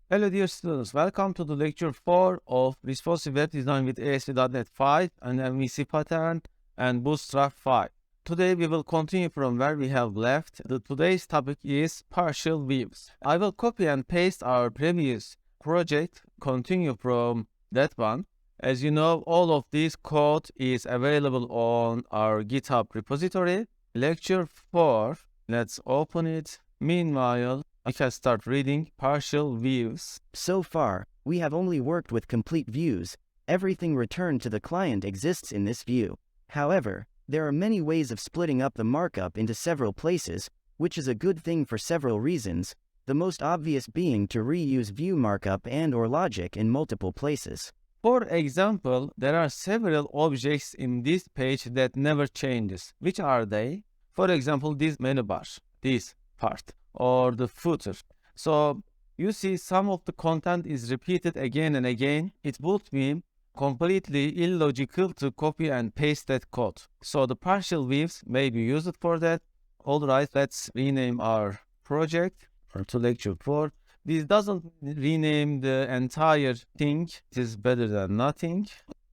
Hello dear students, welcome to the lecture 4 of Responsive Web Design with ASP.NET 5 and MVC Pattern and Bootstrap 5. Today we will continue from where we have left. Today's topic is partial views. I will copy and paste our previous project, continue from that one. As you know, all of this code is available on our GitHub repository. Lecture 4, let's open it. Meanwhile, I can start reading partial views. So far, we have only worked with complete views. Everything returned to the client exists in this view. However, there are many ways of splitting up the markup into several places, which is a good thing for several reasons, the most obvious being to reuse view markup and/or logic in multiple places. For example, there are several objects in this page that never changes. Which are they? For example, this menu bar, this part, or the footer. So you see some of the content is repeated again and again. It would be completely illogical to copy and paste that code. So the partial views may be used for that. Alright, let's rename our project to lecture 4. This doesn't rename the entire thing. It is better than nothing.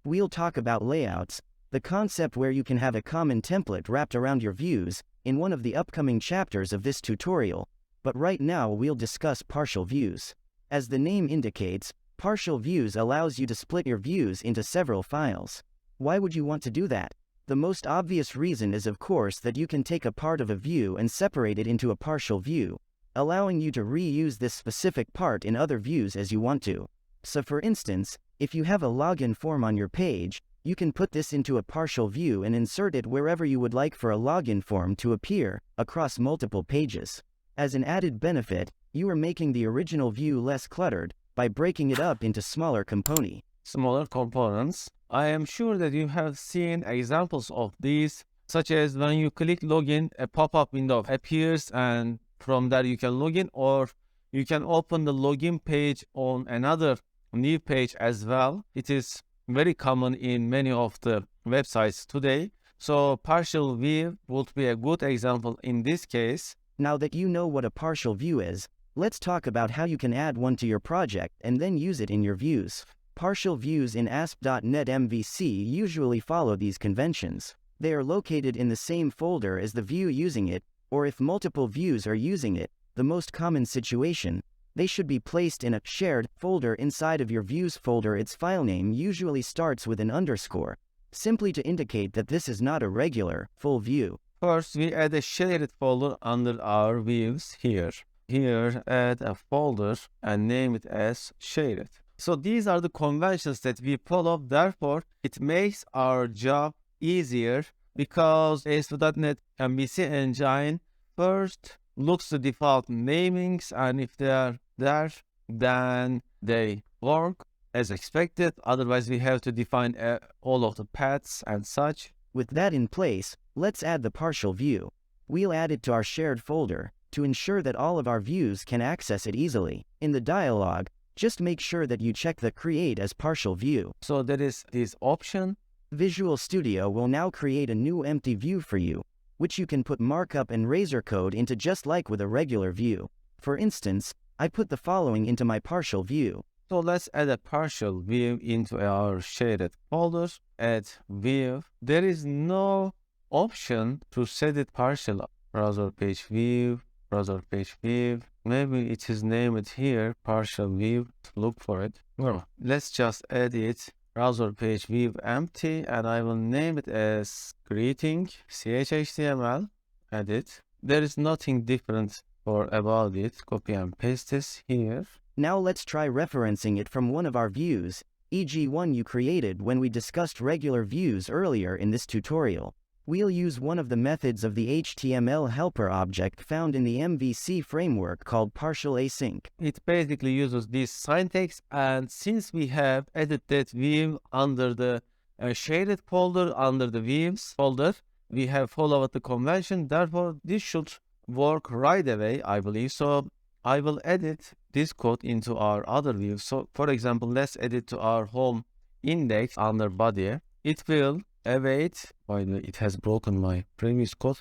We'll talk about layouts, the concept where you can have a common template wrapped around your views, in one of the upcoming chapters of this tutorial. But right now we'll discuss partial views. As the name indicates, partial views allows you to split your views into several files. Why would you want to do that? The most obvious reason is of course that you can take a part of a view and separate it into a partial view, allowing you to reuse this specific part in other views as you want to. So for instance, if you have a login form on your page, you can put this into a partial view and insert it wherever you would like for a login form to appear, across multiple pages. As an added benefit, you are making the original view less cluttered by breaking it up into smaller components. I am sure that you have seen examples of these, such as when you click login, a pop-up window appears and from there you can log in, or you can open the login page on another new page as well. It is very common in many of the websites today. So partial view would be a good example in this case. Now that you know what a partial view is, let's talk about how you can add one to your project and then use it in your views. Partial views in ASP.NET MVC usually follow these conventions. They are located in the same folder as the view using it, or if multiple views are using it, the most common situation, they should be placed in a shared folder inside of your views folder. Its file name usually starts with an underscore, simply to indicate that this is not a regular, full view. First, we add a shared folder under our views here. Here, add a folder and name it as shared. So these are the conventions that we follow. Therefore, it makes our job easier because ASP.NET MVC engine first looks the default namings, and if they are there, then they work as expected. Otherwise, we have to define all of the paths and such. With that in place, let's add the partial view. We'll add it to our shared folder to ensure that all of our views can access it easily. In the dialog, just make sure that you check the Create as Partial View. So there is this option. Visual Studio will now create a new empty view for you, which you can put markup and razor code into just like with a regular view. For instance, I put the following into my partial view. So let's add a partial view into our shaded folder. Add view. There is no option to set it partial. Browser page view, browser page view. Maybe it is named here, partial view. Look for it. Well, let's just add it. Browser page view empty, and I will name it as greeting chhtml. Add it. There is nothing different about it. Copy and paste this here. Now let's try referencing it from one of our views, e.g. one you created when we discussed regular views earlier in this tutorial. We'll use one of the methods of the HTML helper object found in the MVC framework called partial async. It basically uses this syntax, and since we have added that view under the shaded folder, under the views folder, we have followed the convention. Therefore, this should work right away, I believe. So I will edit this code into our other view. So for example, let's edit to our home index under body. It will await, by the way, it has broken my previous code.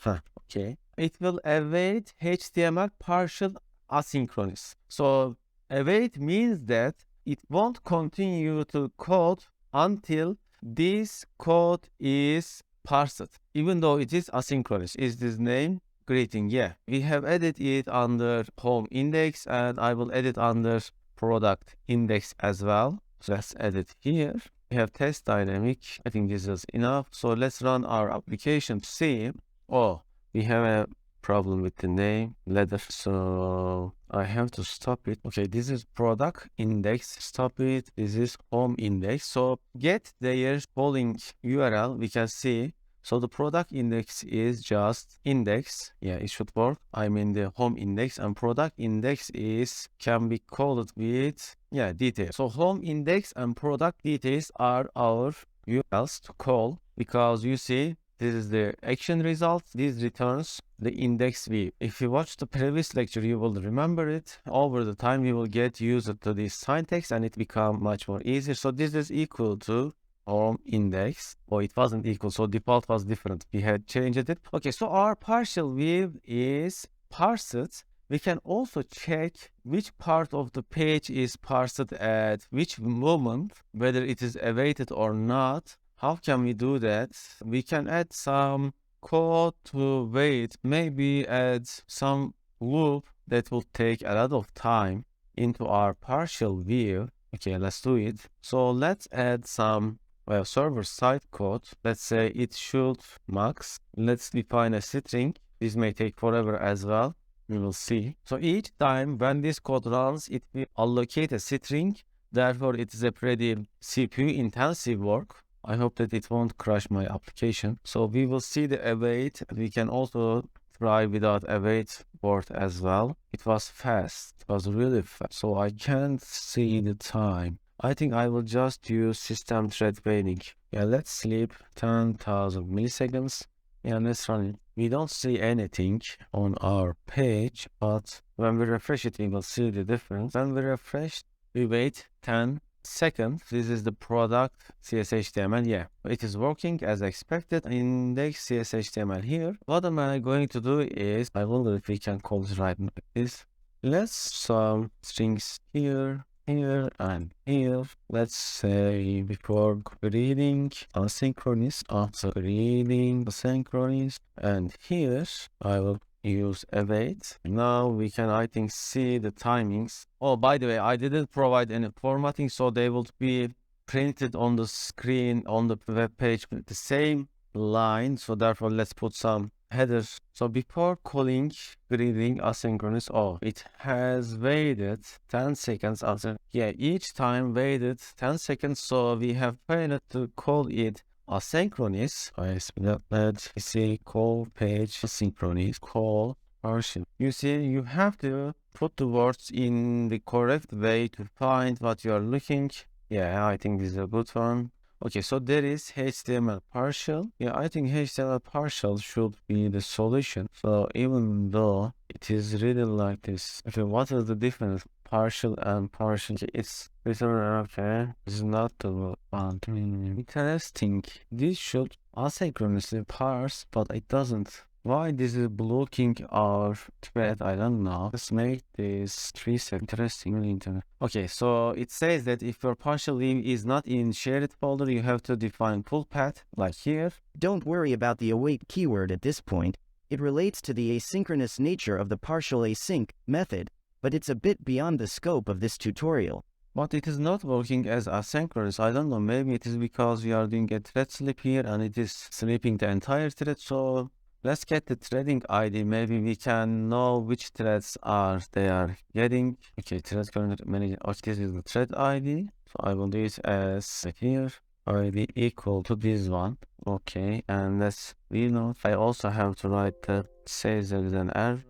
Okay. It will await HTML partial asynchronous. So await means that it won't continue to code until this code is parsed, even though it is asynchronous. Is this name greeting? Yeah, we have added it under home index, and I will edit under product index as well. So let's edit here. We have test dynamic. I think this is enough. So let's run our application to see. Oh, we have a problem with the name letter, so I have to stop it. Okay, this is product index, stop it. This is home index. So get their polling URL, we can see. So the product index is just index. Yeah, it should work. I mean the home index, and product index can be called with details. So home index and product details are our URLs to call, because you see this is the action result. This returns the index view. If you watch the previous lecture, you will remember it. Over the time, you will get used to this syntax and it become much more easier. So this is equal to home index. Oh, it wasn't equal, so default was different. We had changed it. Okay, so our partial view is parsed. We can also check which part of the page is parsed at which moment, whether it is awaited or not. How can we do that? We can add some code to wait, maybe add some loop that will take a lot of time into our partial view. Okay, let's do it. So let's add some server-side code. Let's say it should max. Let's define a string. This may take forever as well. We will see. So each time when this code runs, it will allocate a string. Therefore, it is a pretty CPU-intensive work. I hope that it won't crash my application. So we will see the await. We can also try without await word as well. It was fast. It was really fast. So I can't see the time. I think I will just use system thread waiting. Yeah, let's sleep 10,000 milliseconds. Yeah, let's run it. We don't see anything on our page, but when we refresh it, we will see the difference. When we refresh, we wait 10 seconds. This is the product CSHTML. Yeah, it is working as expected. Index CSHTML here. What am I going to do is, I wonder if we can call it right like this. Let's some strings here, here, and here. Let's say before greeting asynchronous, after greeting asynchronous, and here I will use await. Now we can, I think, see the timings. Oh, by the way, I didn't provide any formatting, so they will be printed on the screen on the web page with the same line. So therefore, let's put some headers. So before calling greeting asynchronous, oh, it has waited 10 seconds after. Yeah, each time waited 10 seconds. So we have failed to call it asynchronous. Let's see, call page asynchronous, call partial. You see, you have to put the words in the correct way to find what you are looking. Yeah, I think this is a good one. Okay, so there is HTML partial. Yeah, I think HTML partial should be the solution. So even though it is really like this. Okay, what is the difference? Partial and partial. It's okay. This is not the one. Interesting. This should asynchronously parse, but it doesn't. Why this is blocking our thread? I don't know. Let's make this 3 seconds. Interesting, really interesting. Okay, so it says that if your partial view is not in shared folder, you have to define full path, like here. Don't worry about the await keyword at this point. It relates to the asynchronous nature of the partial async method, but it's a bit beyond the scope of this tutorial. But it is not working as asynchronous. I don't know, maybe it is because we are doing a thread sleep here and it is sleeping the entire thread. So let's get the threading ID. Maybe we can know which threads they are getting. Okay, thread current manager. Okay, this is the thread ID. So I will do it as here. ID equal to this one. Okay, and let's reload. I also have to write that says there is an error.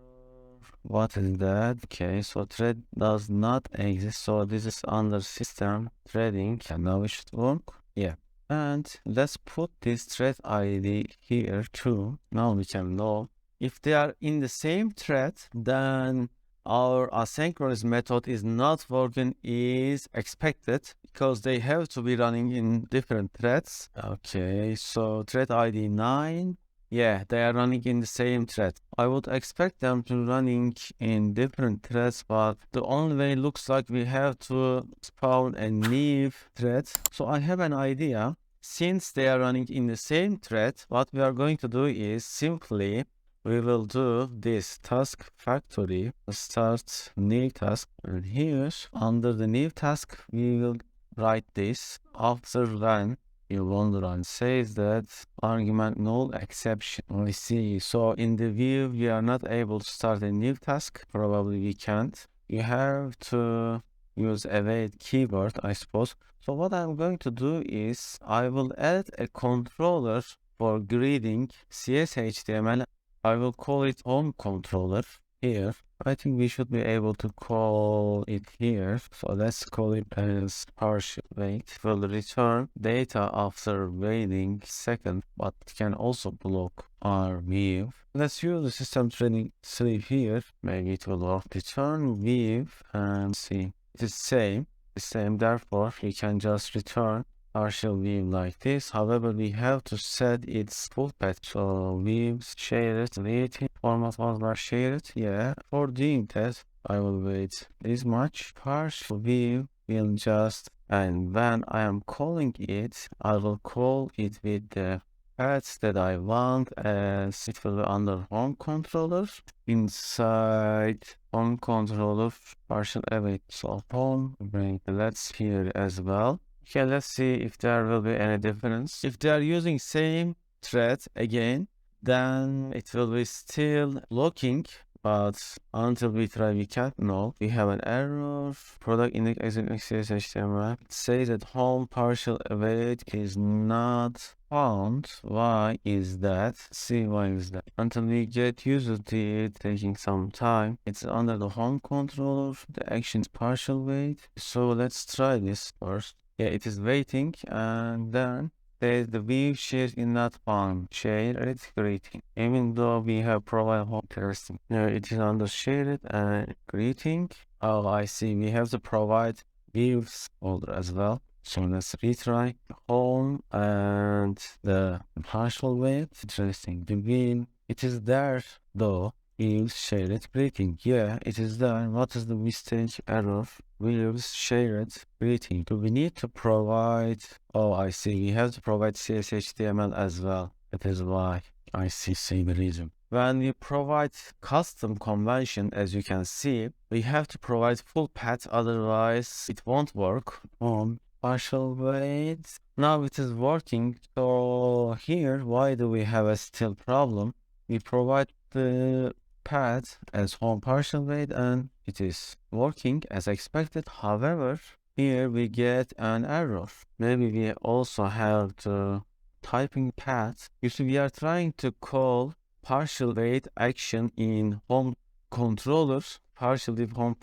What is that? Okay, so thread does not exist. So this is under system threading. And now it should work. Yeah. And let's put this thread ID here too. Now we can know if they are in the same thread, then our asynchronous method is not working is expected because they have to be running in different threads. Okay, so thread ID 9. Yeah, they are running in the same thread. I would expect them to running in different threads, but the only way looks like we have to spawn a new thread. So I have an idea. Since they are running in the same thread, what we are going to do is simply we will do this task factory, start new task, and here under the new task we will write this after run. You won't run says that argument null exception. I see. So in the view we are not able to start a new task. Probably we can't. You have to use await keyword, I suppose. So what I'm going to do is I will add a controller for greeting CS_HTML. I will call it home controller here. I think we should be able to call it here. So let's call it as partial wait. Will return data after waiting second, but it can also block our view. Let's use the system training sleeve here. Maybe it will work. Return view and see. It is the same. Therefore, you can just return partial view like this. However, we have to set its full path. So views shared, waiting format was shared. Yeah. For doing that, I will wait this much. Partial view will just, and when I am calling it, I will call it with the paths that I want, as it will be under home controller. Inside home controller partial await. So home bring let's here as well. Okay, let's see if there will be any difference. If they are using same thread again, then it will be still looking, but until we try we can't. No, we have an error. Product index HTML. It says that home partial await is not found. Why is that? See why is that? Until we get used to it, taking some time. It's under the home controller. The action's partial wait. So let's try this first. Yeah, it is waiting, and then there's the view shared in not found. Share it greeting. Even though we have provided home interesting. No, it is under shared and greeting. Oh, I see. We have to provide views folder as well. So let's retry home and the partial wait. Interesting. The view, it is there though. Views shared greeting. Yeah, it is there. What is the mistake error? Views shared greeting. Do we need to provide? Oh, I see. We have to provide CS_HTML as well. That is why. I see the reason. When we provide custom convention, as you can see, we have to provide full path, otherwise it won't work. On partial wait. Now it is working. So here, why do we have a still problem? We provide the path as home partial wait and it is working as expected. However, here we get an error. Maybe we also have to typing path. You see, we are trying to call partial wait action in home controllers. Partial view home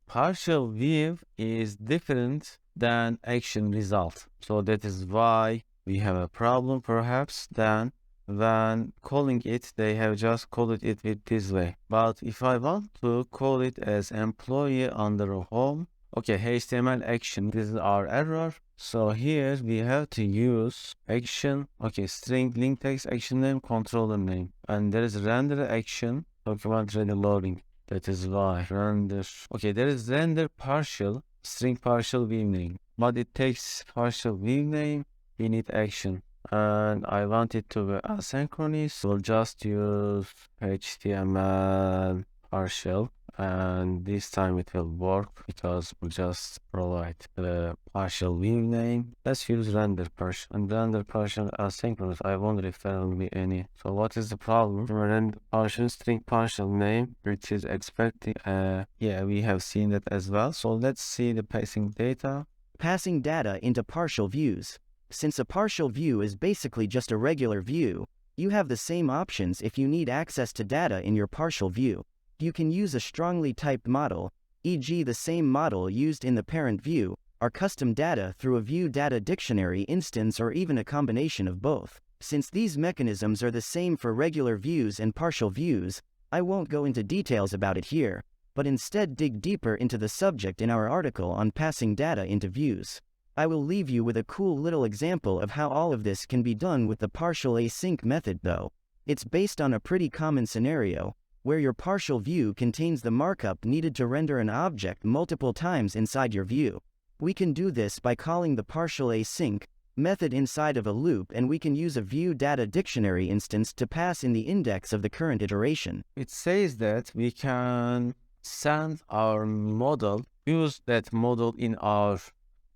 partial view is different than action result. So that is why we have a problem perhaps. Then when calling it, they have just called it with this way. But if I want to call it as employee under home, okay, HTML action, this is our error. So here we have to use action, okay, string link text action name controller name, and there is render action document ready loading. That is why render. Okay, there is render partial string partial view name, but it takes partial view name. We need action. And I want it to be asynchronous. We'll just use HTML partial, and this time it will work because we'll just provide the partial view name. Let's use render partial, and render partial asynchronous. I wonder if there will be any. So what is the problem? Render partial string partial name, which is expecting. Yeah, we have seen that as well. So let's see the passing data. Passing data into partial views. Since a partial view is basically just a regular view, you have the same options if you need access to data in your partial view. You can use a strongly typed model, e.g. the same model used in the parent view, or custom data through a view data dictionary instance, or even a combination of both. Since these mechanisms are the same for regular views and partial views, I won't go into details about it here, but instead dig deeper into the subject in our article on passing data into views. I will leave you with a cool little example of how all of this can be done with the partial async method though. It's based on a pretty common scenario, where your partial view contains the markup needed to render an object multiple times inside your view. We can do this by calling the partial async method inside of a loop, and we can use a view data dictionary instance to pass in the index of the current iteration. It says that we can send our model, use that model in our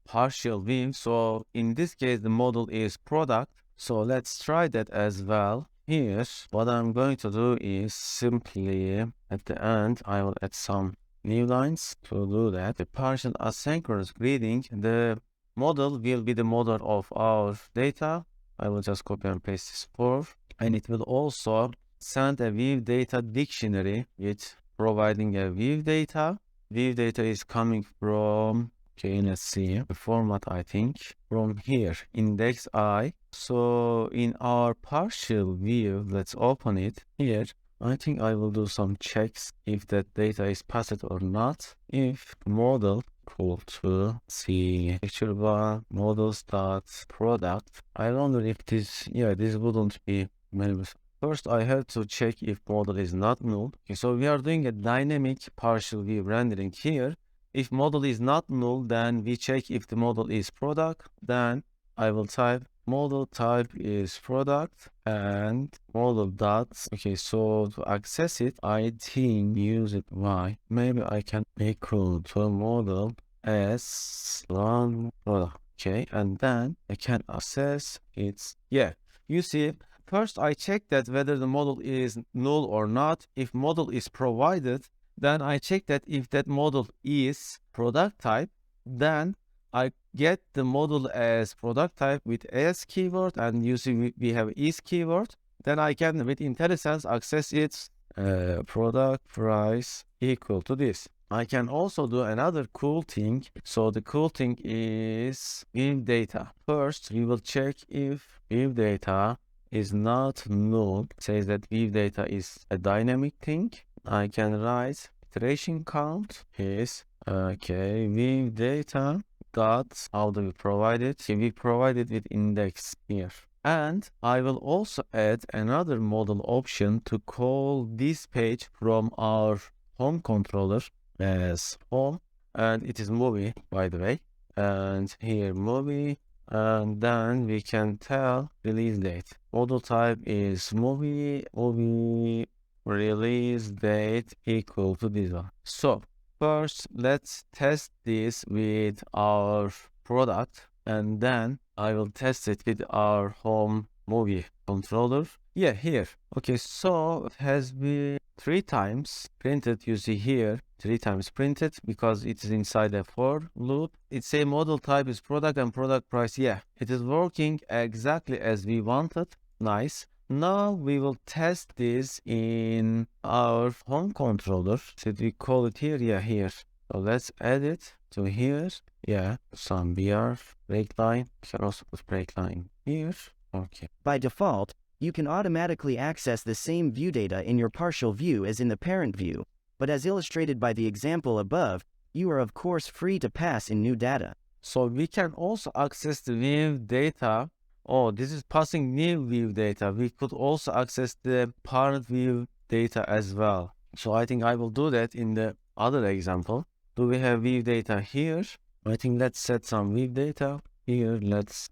partial view. So in this case, the model is product. So let's try that as well. Here, what I'm going to do is simply at the end, I will add some new lines to do that. The partial asynchronous greeting, the model will be the model of our data. I will just copy and paste this for, and it will also send a view data dictionary with providing a view data. View data is coming from, okay, let's see the format, I think from here, index I. So in our partial view, let's open it here. I think I will do some checks if that data is passed or not. If model equal to see picture one models dot product. I wonder if this, this wouldn't be maybe. First, I have to check if model is not null. Okay, so we are doing a dynamic partial view rendering here. If model is not null, then we check if the model is product. Then I will type model type is product and model dot. Okay, so to access it, I think use it y. Maybe I can equal to model as one product. Okay, and then I can access its, you see, first I check that whether the model is null or not. If model is provided, then I check that if that model is product type, then I get the model as product type with as keyword, and you see we have is keyword. Then I can with IntelliSense access its product price equal to this. I can also do another cool thing. So the cool thing is view data. First, we will check if view data is not null. It says that view data is a dynamic thing. I can write iteration count is view data dot, how do we provide it? We provide it with index here. And I will also add another model option to call this page from our home controller as home, and it is movie, by the way. And here movie, and then we can tell release date. Model type is movie release date equal to this one. So first, let's test this with our product, and then I will test it with our home movie controller. Here. Okay, so it has been 3 times printed. You see here, 3 times printed because it is inside a for loop. It say model type is product and product price. It is working exactly as we wanted. Nice. Now we will test this in our home controller. Should we call it here? Here. So let's add it to here. Some BR breakline. You can also put breakline here. Okay. By default, you can automatically access the same view data in your partial view as in the parent view, but as illustrated by the example above, you are of course free to pass in new data. So we can also access the view data. Oh, this is passing new view data. We could also access the parent view data as well. So I think I will do that in the other example. Do we have view data here? I think let's set some view data here.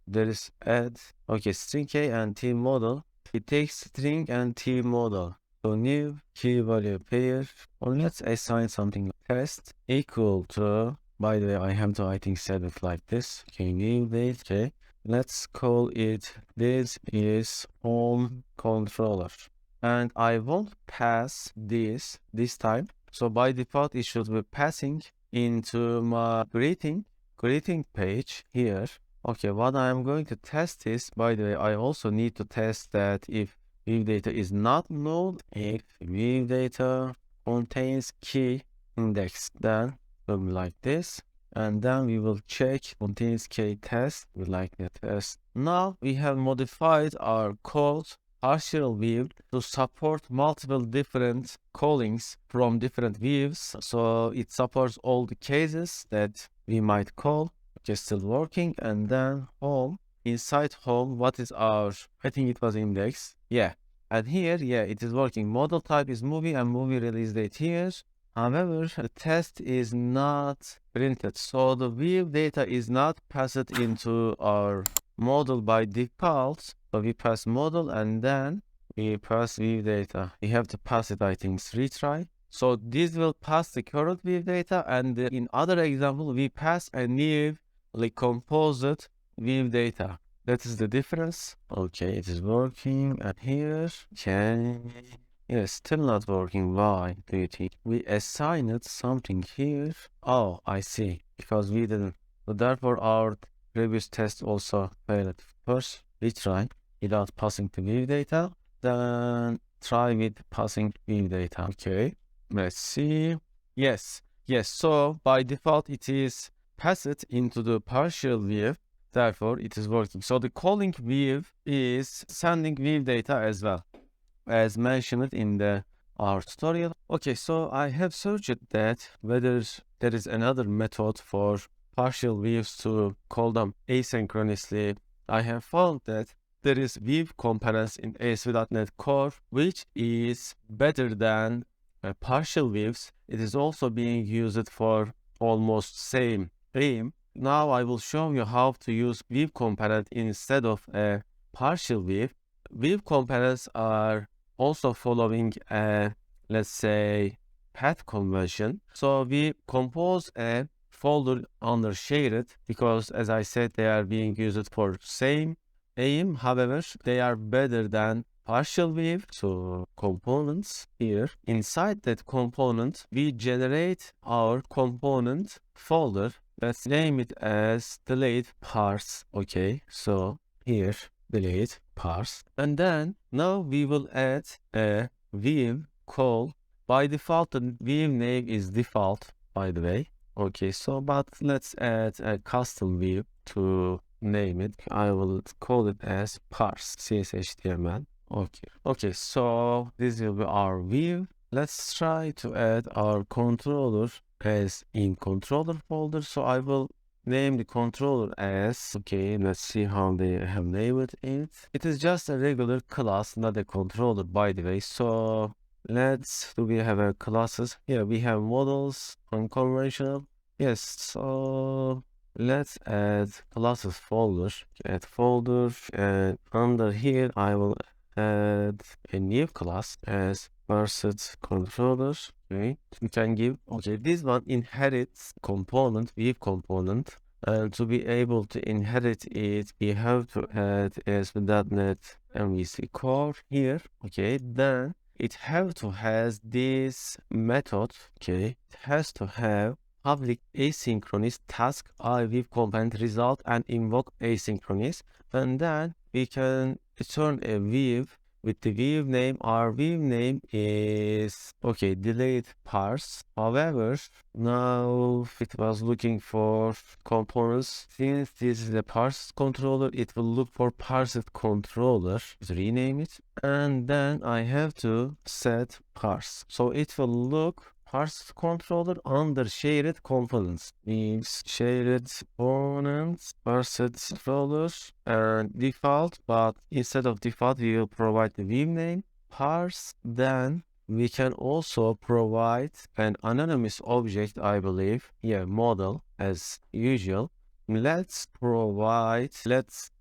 There is add. Okay, string k and t model. It takes string and t model. So new key value pair. Or let's assign something like test equal to, by the way, I have to, I think, set it like this. Okay, view data. Okay. Let's call it, this is home controller. And I won't pass this time. So by default, it should be passing into my greeting page here. Okay, what I am going to test is, by the way, I also need to test that if view data is not null, if view data contains key index, then it will be like this. And then we will check contains k test. We like the test. Now we have modified our code partial view to support multiple different callings from different views. So it supports all the cases that we might call. Okay, still working. And then home. Inside home, what is our, I think it was index. And here, yeah, it is working. Model type is movie and movie release date here. However, the test is not printed, so the view data is not passed into our model by default. So we pass model and then we pass view data. We have to pass it, I think, 3 try. So this will pass the current view data, and in other example, we pass a new composite view data. That is the difference. Okay, it is working. And here, yes, still not working. Why do you think? We assigned something here. Oh, I see. Because we didn't. So therefore, our previous test also failed. First, we try without passing the view data. Then try with passing view data. Okay, let's see. Yes. So by default, it is passed into the partial view. Therefore, it is working. So the calling view is sending view data as well, as mentioned in our tutorial. Okay, so I have searched that whether there is another method for partial views to call them asynchronously. I have found that there is view components in ASP.NET Core, which is better than partial views. It is also being used for almost same aim. Now I will show you how to use view component instead of a partial view. View components are also following a, let's say, path convention. So we compose a folder under shared because, as I said, they are being used for same aim. However, they are better than partial view. So components here. Inside that component, we generate our component folder. Let's name it as delete parse. Okay, so here delete parse, and then now we will add a view call. By default, the view name is default, by the way. Okay, so but let's add a custom view to name it. I will call it as parse CSHTML. Okay, so this will be our view. Let's try to add our controller as in controller folder. So I will name the controller as, okay, let's see how they have named it. It is just a regular class, not a controller, by the way. So do we have our classes? Yeah, we have models, unconventional. Yes, so let's add classes folder. Add folder, and under here I will add a new class as versus controllers. Okay, we can give, okay, this one inherits component, view component, and to be able to inherit it, we have to add ASP.NET MVC core here. Okay, then it have to has this method. Okay, it has to have public asynchronous task view component result and invoke asynchronous, and then we can return a view with the view name. Our view name is, okay, delete parse. However, now it was looking for components. Since this is the parse controller, it will look for parsed controller. Rename it, and then I have to set parse. So it will look parsed controller under shared components. Means shared components, parsed controller, and default, but instead of default, we will provide the view name, parse. Then we can also provide an anonymous object, I believe. Yeah, model as usual. Let's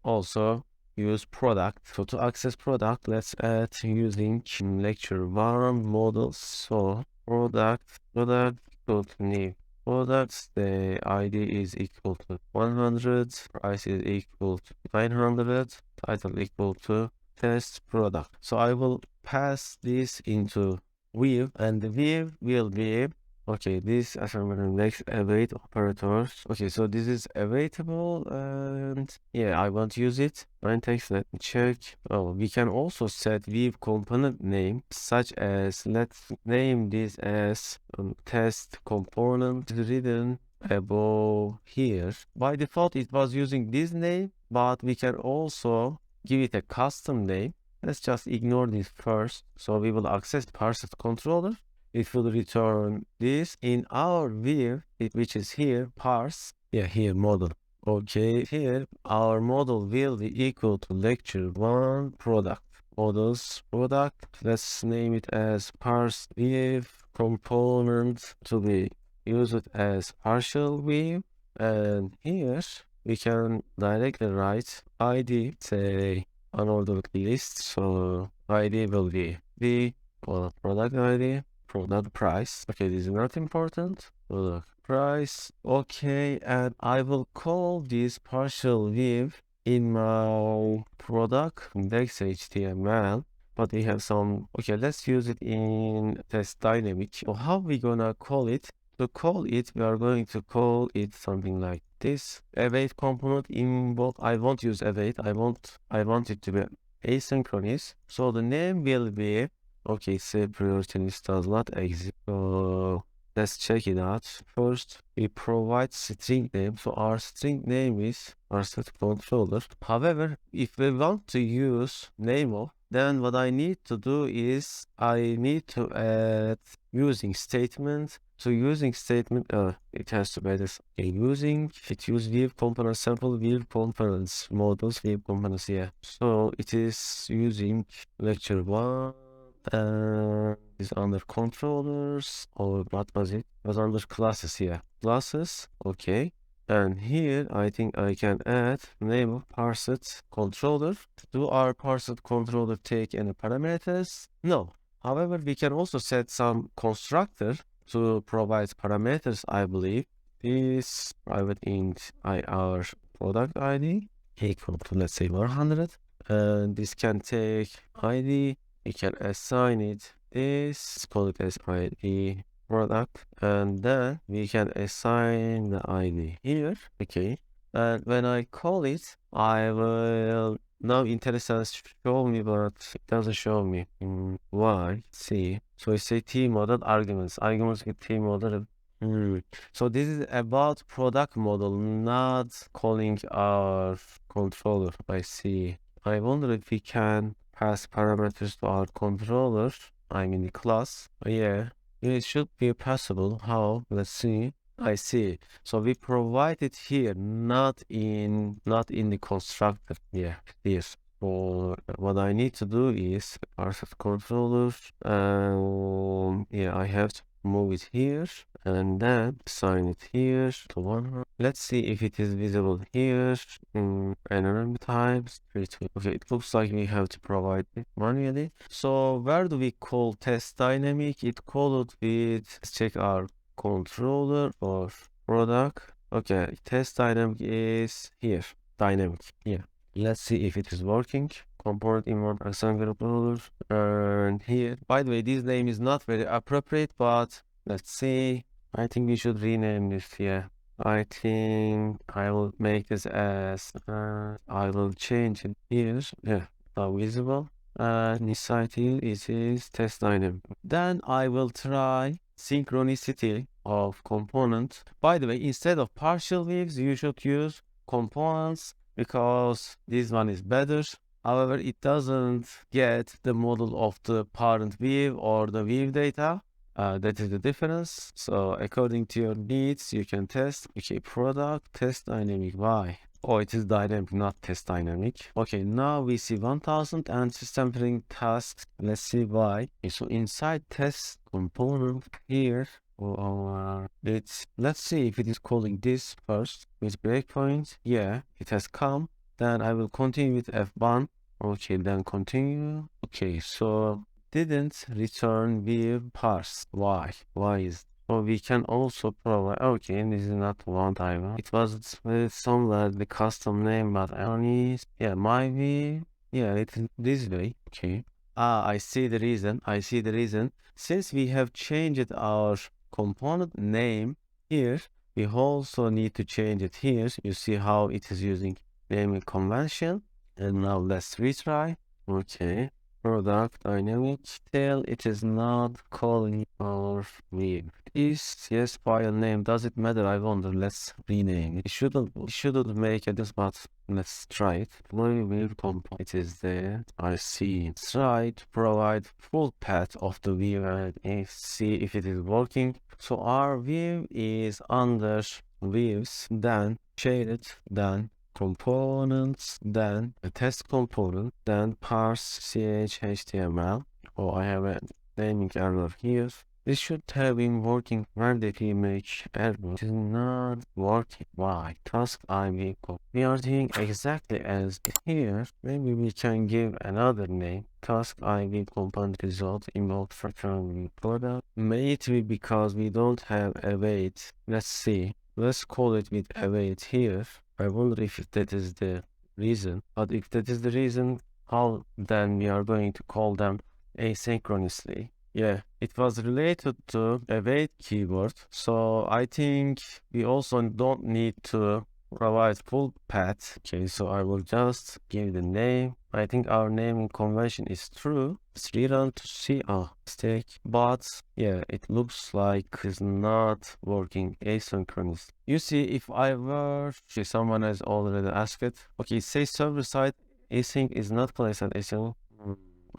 also use product. So to access product, let's add using lecture 1 models. So product equal to new products. The ID is equal to 100, price is equal to 900, title equal to test product. So I will pass this into view, and the view will be, okay, this assignment next await operators. Okay, so this is awaitable, and yeah, I want to use it. Text, let me check. Oh, we can also set view component name, such as, let's name this as test component written above here. By default, it was using this name, but we can also give it a custom name. Let's just ignore this first. So we will access parsed controller. It will return this in our view, which is here, parse. Yeah, here, model. Okay, here our model will be equal to lecture 1 product. models product. Let's name it as parse view component to be used as partial view. And here we can directly write ID, say unordered list. So ID will be the product ID, product price. Okay, this is not important. Product price. Okay, and I will call this partial view in my product index HTML. But we have some, okay, let's use it in test dynamic. So how we gonna call it? To call it, we are going to call it something like this. Await component invoke. I won't use await. I want it to be asynchronous. So the name will be, okay, say priority list does not exist. So let's check it out. First, we provide string name. So our string name is our set controller. However, if we want to use name of, then what I need to do is I need to add using statement. So using statement, it has to be this. Okay, using, it use view component sample view components models view components. Yeah. So it is using lecture 1 is under controllers, or what was it? It was under classes here. Classes, okay. And here I think I can add name of parsed controller. Do our parsed controller take any parameters? No. However, we can also set some constructor to provide parameters, I believe. This private int our product ID equal to, let's say, 100. And this can take ID. We can assign it this, call it as ID product, and then we can assign the ID here. Okay, and when I call it, I will now IntelliSense show me, but it doesn't show me. Why? See, so it's a T model arguments with T model. So this is about product model, not calling our controller. I see. I wonder if we can pass parameters to our controller. I mean the class. Yeah, it should be possible. How? Let's see. I see. So we provide it here, not in the constructor. Yeah, this. So what I need to do is parse controller. Yeah, I have to move it here and then assign it here to 100. Let's see if it is visible here in random times. Okay, it looks like we have to provide it manually. So where do we call test dynamic? It called with, let's check our controller or product. Okay, test dynamic is here. Dynamic. Yeah. Let's see if it is working. Component inward assign controller. And here, by the way, this name is not very appropriate, but let's see. I think we should rename this. Yeah. I think I will make this as I will change it here. Yeah, now visible. Inside here it is test dynamic. Then I will try synchronicity of component. By the way, instead of partial views, you should use components because this one is better. However, it doesn't get the model of the parent view or the view data. That is the difference. So according to your needs, you can test. Okay, product, test dynamic. Why? Oh, it is dynamic, not test dynamic. Okay, now we see 1000 and system print tasks. Let's see why. Okay, so inside test component here, let's see if it is calling this first with breakpoint. Yeah, it has come. Then I will continue with F1. Okay, then continue. Okay, so didn't return view parse. Why? Why is? So we can also provide. Okay, this is not one time. It was somewhere the custom name, but only yeah, my view. Yeah, it is this way. Okay. I see the reason. I see the reason. Since we have changed our component name here, we also need to change it here. You see how it is using naming convention. And now let's retry. Okay. Product dynamic. Still, it is not calling our view. Is yes file name. Does it matter? I wonder. Let's rename it. It shouldn't make it this, but let's try it. View component. It is there. I see. Let's try to provide full path of the view and see if it is working. So our view is under views, then shaded, then components, then a test component, then parse ch.html. Oh, I have a naming error here. This should have been working. Where did we make error? It is not working. Why? Task IV. We are doing exactly as here. Maybe we can give another name. Task IV component result involved from product. May it be because we don't have await. Let's see. Let's call it with await here. I wonder if that is the reason. But if that is the reason, how then we are going to call them asynchronously? Yeah, it was related to await keyword. So I think we also don't need to provide full path. Okay, so I will just give the name. I think our naming convention is true. Let's rerun to see. Oh, mistake. But yeah, it looks like it's not working asynchronous. You see, if I were, okay, someone has already asked it. Okay, say server side async is not placed at async.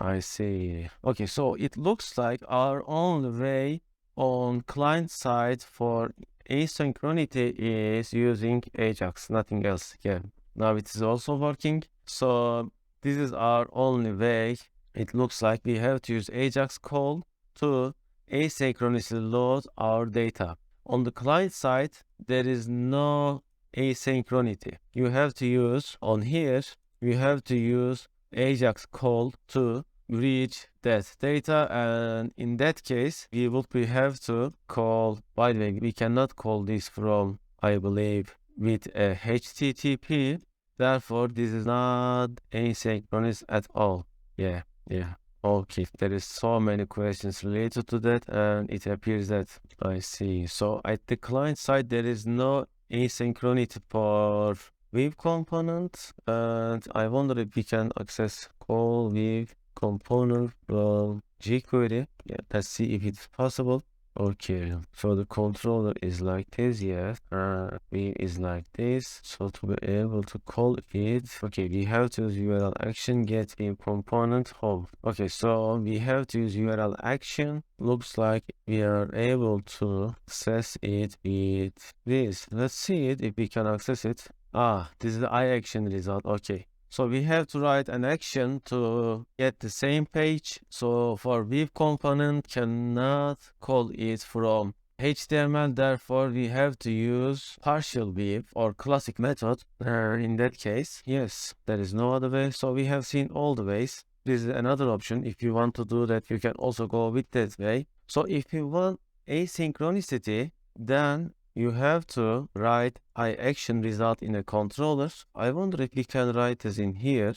I see. Okay, so it looks like our only way on client side for asynchronity is using Ajax, nothing else. Yeah, now it is also working. So this is our only way. It looks like we have to use Ajax call to asynchronously load our data. On the client side, there is no asynchronity. You have to use, on here, you have to use Ajax call to reach that data, and in that case we would have to call, by the way, we cannot call this from, I believe, with a HTTP, therefore this is not asynchronous at all. Yeah. Okay, there is so many questions related to that, and it appears that I see. So at the client side there is no asynchronity for Vue component, and I wonder if we can access call Vue component from jQuery. Yeah, let's see if it's possible. Okay, so the controller is like this, yes, Vue is like this. So to be able to call it, okay, we have to use URL action get Vue component home. Okay, so we have to use URL action. Looks like we are able to access it with this. Let's see it if we can access it. This is the iAction result. Okay, so we have to write an action to get the same page. So for Vue component cannot call it from HTML, therefore we have to use partial Vue or classic method. In that case, yes, there is no other way. So we have seen all the ways. This is another option. If you want to do that, you can also go with that way. So if you want asynchronicity, then you have to write iAction result in a controller. I wonder if we can write this in here.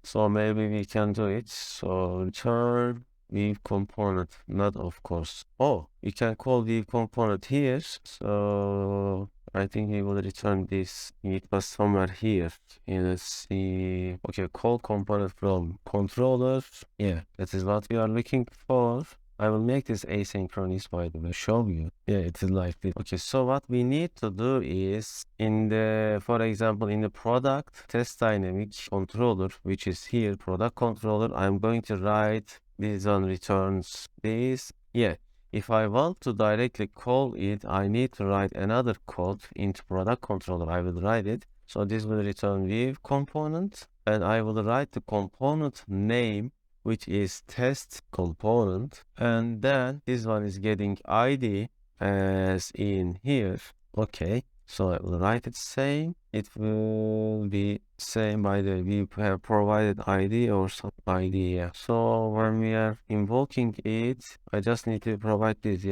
So maybe we can do it. So return Vue component, not of course. Oh, we can call Vue component here. So I think we will return this. It was somewhere here. Let's see. Okay, call component from controller. Yeah, that is what we are looking for. I will make this asynchronous, by the way, show you. Yeah, it is like this. Okay, so what we need to do is in the, for example, in the product test dynamic controller, which is here, product controller, I'm going to write this on returns this. Yeah, if I want to directly call it, I need to write another code into product controller. I will write it. So this will return Vue component, and I will write the component name, which is test component, and then this one is getting ID as in here. Okay, so I will write it same. It will be same by the we have provided ID or some ID. Yeah. So when we are invoking it, I just need to provide this.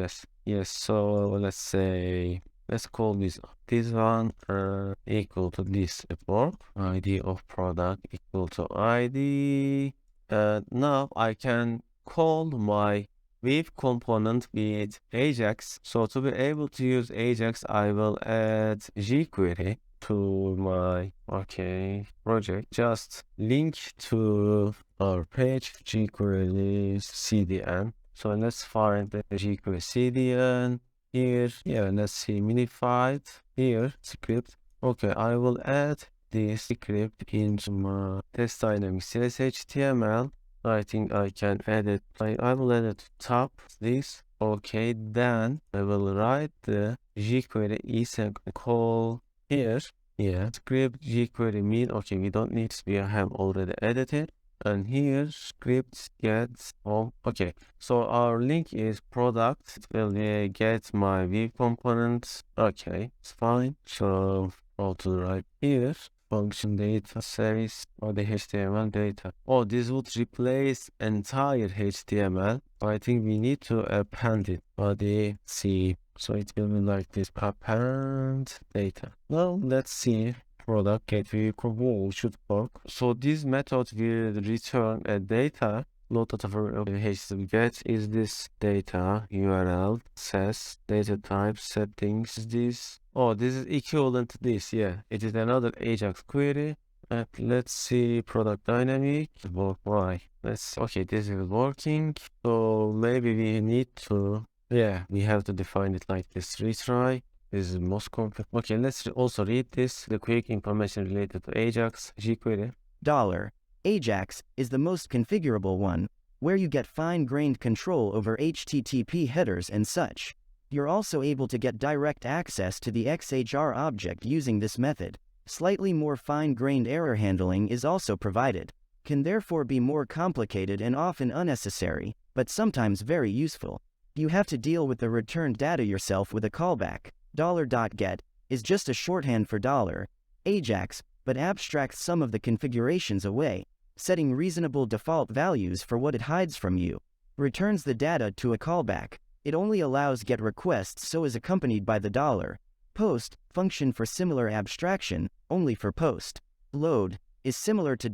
Yes. So let's say, let's call this one equal to this for ID of product equal to ID. Now I can call my Vue component with Ajax. So to be able to use Ajax, I will add jQuery to my project. Just link to our page jQuery CDN. So let's find the jQuery CDN here. Yeah, let's see minified here script. Okay, I will add this script into my test dynamic CSS/HTML. I think I can add it. I will add it to top this. Okay, then I will write the jQuery async call here. Yeah, script jQuery mean, okay, we don't need, we have already edited. And here script gets, oh, okay. So our link is product. It will get my view components. Okay, it's fine. So go to the right here. Function data says or the HTML data. Oh, this would replace entire HTML. I think we need to append it. Body C. So it will be like this. Append data. Well, let's see. Product get view wall should work. So this method will return a data. Load data for HTML get is this data URL says data type settings. This, oh, this is equivalent to this. Yeah, it is another Ajax query. Let's see product dynamic. Why? Okay, this is working. So maybe we need to, yeah, we have to define it like this. Retry. This is most complex. Okay, let's also read this. The quick information related to Ajax jQuery. $Ajax is the most configurable one, where you get fine-grained control over HTTP headers and such. You're also able to get direct access to the XHR object using this method. Slightly more fine-grained error handling is also provided. Can therefore be more complicated and often unnecessary, but sometimes very useful. You have to deal with the returned data yourself with a callback. $.get is just a shorthand for $Ajax, but abstracts some of the configurations away, setting reasonable default values for what it hides from you. Returns the data to a callback. It only allows GET requests, so is accompanied by the $post function for similar abstraction, only for post. Load is similar to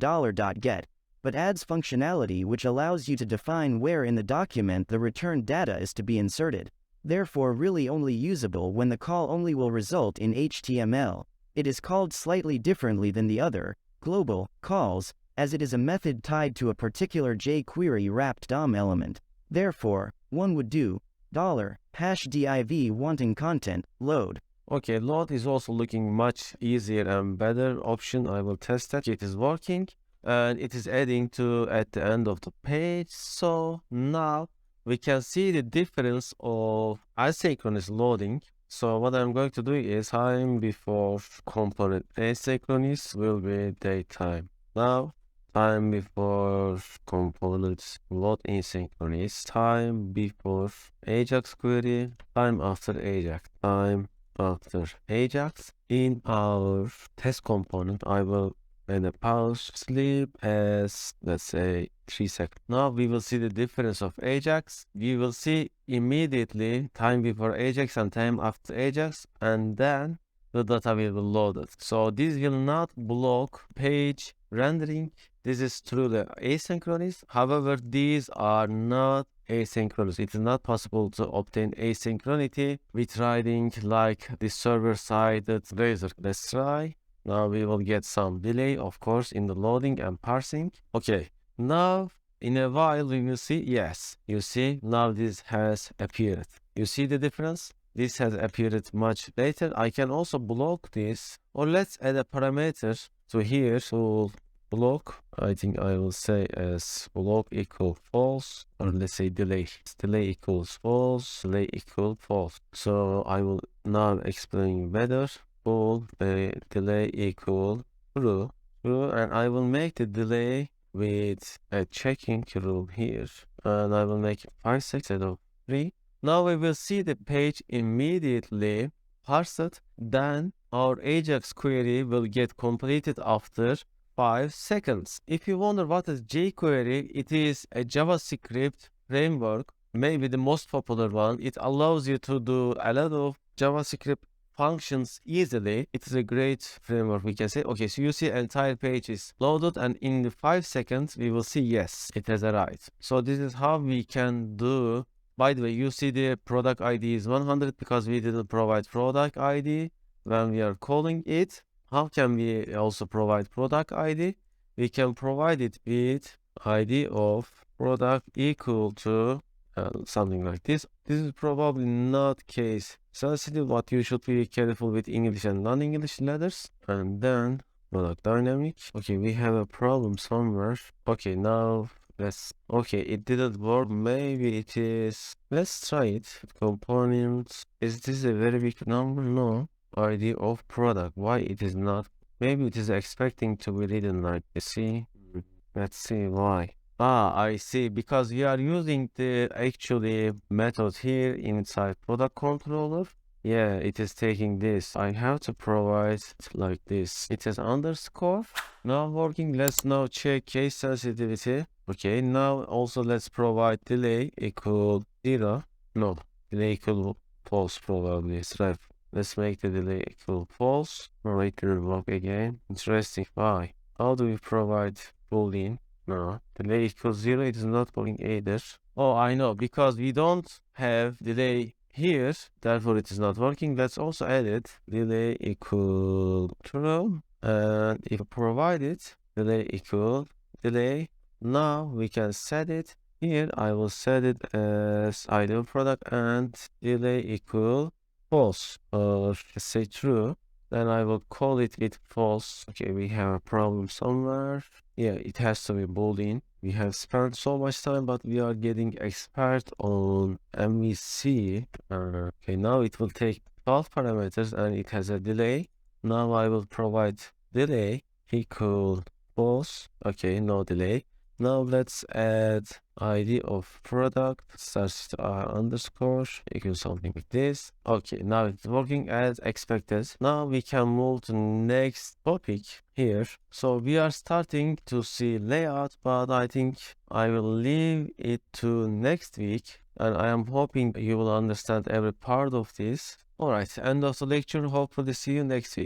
$.get, but adds functionality which allows you to define where in the document the returned data is to be inserted. Therefore really only usable when the call only will result in HTML. It is called slightly differently than the other, global, calls, as it is a method tied to a particular jQuery wrapped DOM element. Therefore, one would do $div wanting content, load. Okay, load is also looking much easier and better option. I will test that. It is working and it is adding to at the end of the page. So now we can see the difference of asynchronous loading. So what I'm going to do is time before component asynchronous will be datetime. Now time before components load asynchronous, time before Ajax query, time after Ajax, time after Ajax. In our test component, I will and a pause sleep as, let's say, 3 seconds. Now we will see the difference of Ajax. We will see immediately time before Ajax and time after Ajax, and then the data will be loaded. So this will not block page rendering. This is truly asynchronous. However, these are not asynchronous. It is not possible to obtain asynchronity with writing like the server-sided razor. Let's try. Now we will get some delay, of course, in the loading and parsing. Okay, now in a while we will see, yes, you see, now this has appeared. You see the difference? This has appeared much later. I can also block this, or let's add a parameter to here to block. I think I will say as block equal false, or let's say delay. Delay equals false, delay equal false. So I will now explain better. Delay equal true, and I will make the delay with a checking rule here, and I will make 5 seconds instead of 3. Now we will see the page immediately parsed. Then our Ajax query will get completed after 5 seconds. If you wonder what is jQuery, it is a JavaScript framework, maybe the most popular one. It allows you to do a lot of JavaScript functions easily. It is a great framework, we can say. Okay, so you see entire page is loaded, and in the 5 seconds we will see yes, it has arrived. So this is how we can do. By the way, you see the product ID is 100 because we didn't provide product ID when we are calling it. How can we also provide product ID? We can provide it with ID of product equal to something like this. This is probably not case sensitive, but you should be careful with English and non-English letters. And then product dynamic. Okay, we have a problem somewhere. Okay, now okay, it didn't work. Maybe it is, let's try it. Components, is this a very big number? No. ID of product. Why it is not? Maybe it is expecting to be written like this. See? Let's see why. Ah, I see. Because we are using the actually method here inside product controller. Yeah, it is taking this. I have to provide like this. It is underscore. Now working. Let's now check case sensitivity. Okay, now also let's provide delay equal 0. No, delay equal false probably. Stripe. Let's make the delay equal false. Wait to revoke again. Interesting. Why? How do we provide boolean? No, delay equals 0. It is not working either. Oh, I know, because we don't have delay here, therefore it is not working. Let's also add it. Delay equal true, and if provided delay equal delay, now we can set it. Here I will set it as ideal product and delay equal false, or let's say true. Then I will call it with false. Okay, we have a problem somewhere. Yeah, it has to be boolean. We have spent so much time, but we are getting expert on MVC. Okay, now it will take 12 parameters and it has a delay. Now I will provide delay equal false. Okay, no delay. Now let's add ID of product starts with underscore equals something like this. Okay, now it's working as expected. Now we can move to next topic here. So we are starting to see layout, but I think I will leave it to next week. And I am hoping you will understand every part of this. Alright, end of the lecture. Hopefully see you next week.